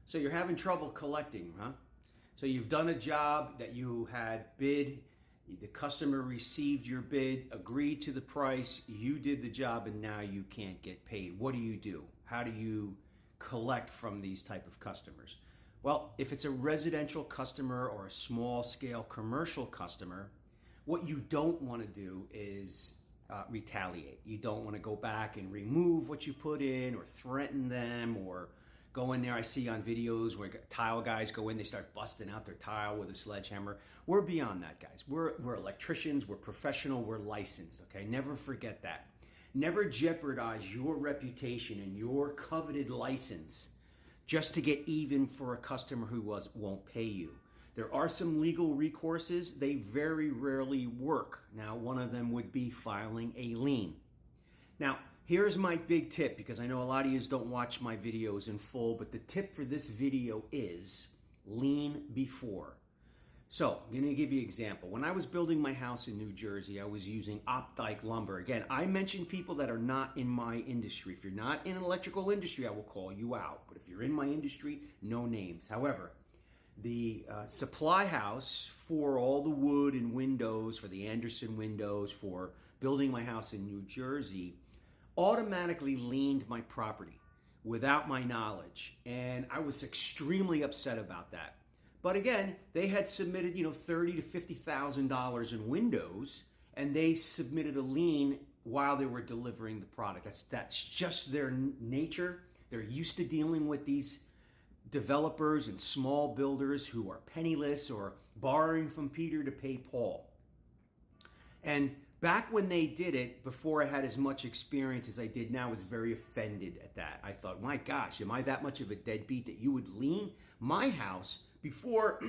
So you're having trouble collecting, huh? So you've done a job that you had bid, the customer received your bid, agreed to the price, you did the job, and now you can't get paid. What do? How do you collect from these type of customers? Well, if it's a residential customer or a small scale commercial customer, what you don't want to do is retaliate. You don't want to go back and remove what you put in or threaten them or go in there. I see on videos where tile guys go in, they start busting out their tile with a sledgehammer. We're beyond that, guys. We're electricians, we're professional, we're licensed, okay? Never forget that. Never jeopardize your reputation and your coveted license just to get even for a customer who won't pay you. There are some legal recourses. They very rarely work. Now, one of them would be filing a lien. Now, here's my big tip, because I know a lot of you don't watch my videos in full, but the tip for this video is lien before. So, I'm going to give you an example. When I was building my house in New Jersey, I was using Opdyke lumber. Again, I mention people that are not in my industry. If you're not in an electrical industry, I will call you out. But if you're in my industry, no names. However, the supply house for all the wood and windows, for the Anderson windows, for building my house in New Jersey, automatically liened my property without my knowledge. And I was extremely upset about that. But again, they had submitted, $30,000 to $50,000 in windows, and they submitted a lien while they were delivering the product. That's just their nature. They're used to dealing with these developers and small builders who are penniless or borrowing from Peter to pay Paul. And back when they did it, before I had as much experience as I did now, I was very offended at that. I thought, my gosh, am I that much of a deadbeat that you would lien my house before,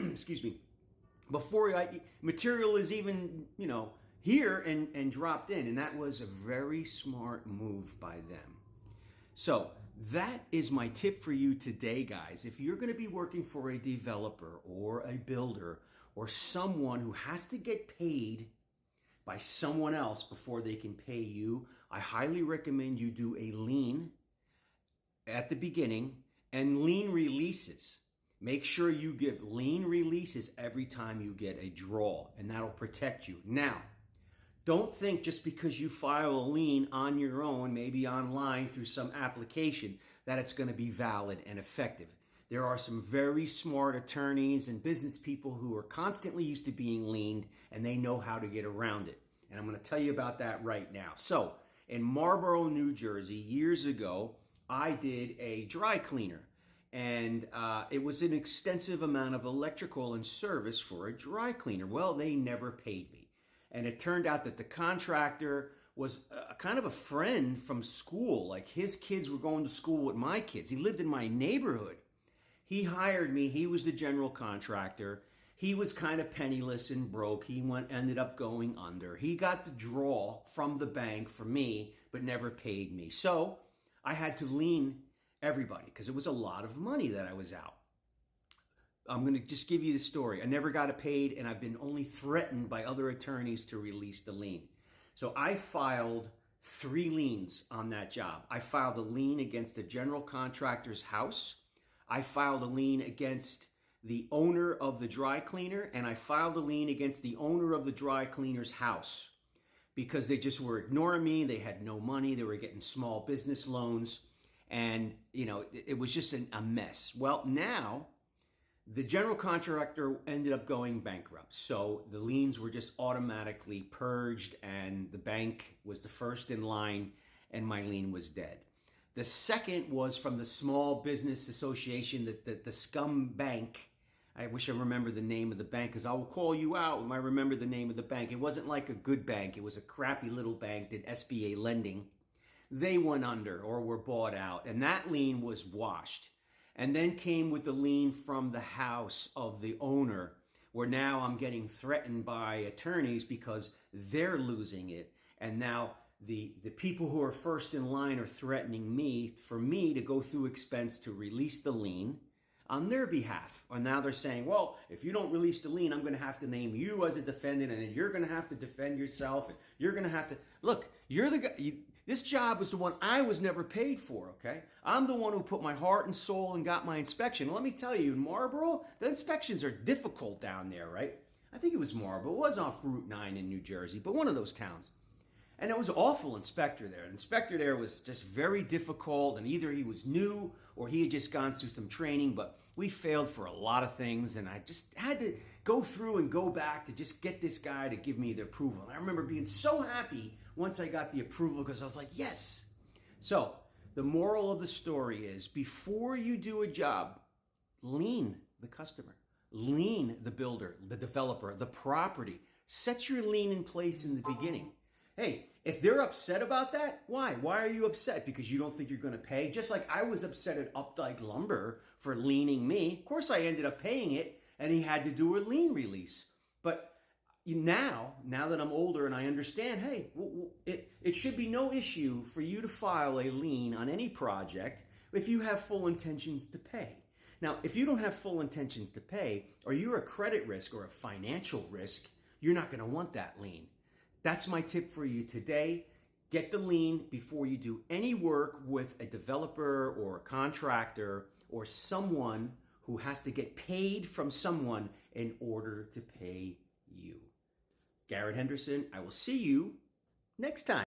before material is even, here and dropped in? And that was a very smart move by them. So that is my tip for you today, guys. If you're going to be working for a developer or a builder or someone who has to get paid by someone else before they can pay you, I highly recommend you do a lien at the beginning and lien releases. Make sure you give lien releases every time you get a draw, and that'll protect you. Now, don't think just because you file a lien on your own, maybe online through some application, that it's going to be valid and effective. There are some very smart attorneys and business people who are constantly used to being liened, and they know how to get around it. And I'm going to tell you about that right now. So, in Marlboro, New Jersey, years ago, I did a dry cleaner. And it was an extensive amount of electrical and service for a dry cleaner. Well, they never paid me. And it turned out that the contractor was kind of a friend from school. Like, his kids were going to school with my kids. He lived in my neighborhood. He hired me. He was the general contractor. He was kind of penniless and broke. He ended up going under. He got the draw from the bank for me, but never paid me. So I had to lien everybody because it was a lot of money that I was out. I'm going to just give you the story. I never got it paid, and I've been only threatened by other attorneys to release the lien. So I filed 3 liens on that job. I filed a lien against the general contractor's house. I filed a lien against the owner of the dry cleaner, and I filed a lien against the owner of the dry cleaner's house because they just were ignoring me. They had no money. They were getting small business loans, and it was just a mess. Well, now the general contractor ended up going bankrupt. So the liens were just automatically purged, and the bank was the first in line, and my lien was dead. The second was from the Small Business Association, the Scum Bank. I wish I remember the name of the bank, because I will call you out when I remember the name of the bank. It wasn't like a good bank. It was a crappy little bank, did SBA lending. They went under or were bought out, and that lien was washed. And then came with the lien from the house of the owner, where now I'm getting threatened by attorneys because they're losing it. And now the people who are first in line are threatening me for me to go through expense to release the lien on their behalf. And now they're saying, well, if you don't release the lien, I'm going to have to name you as a defendant, and then you're going to have to defend yourself, and you're going to have to... Look, you're the guy... This job was the one I was never paid for, okay? I'm the one who put my heart and soul and got my inspection. Let me tell you, in Marlboro, the inspections are difficult down there, right? I think it was Marlboro. It was off Route 9 in New Jersey, but one of those towns. And it was an awful inspector there. The inspector there was just very difficult, and either he was new or he had just gone through some training, but we failed for a lot of things, and I just had to go through and go back to just get this guy to give me the approval. And I remember being so happy once I got the approval because I was like, yes. So the moral of the story is before you do a job, lean the customer, lean the builder, the developer, the property. Set your lien in place in the beginning. Hey, if they're upset about that, why? Why are you upset? Because you don't think you're going to pay? Just like I was upset at Updike Lumber for liening me. Of course, I ended up paying it, and he had to do a lien release. But now that I'm older and I understand, hey, it should be no issue for you to file a lien on any project if you have full intentions to pay. Now, if you don't have full intentions to pay, or you're a credit risk or a financial risk, you're not going to want that lien. That's my tip for you today. Get the lien before you do any work with a developer or a contractor or someone who has to get paid from someone in order to pay you. Garrett Henderson, I will see you next time.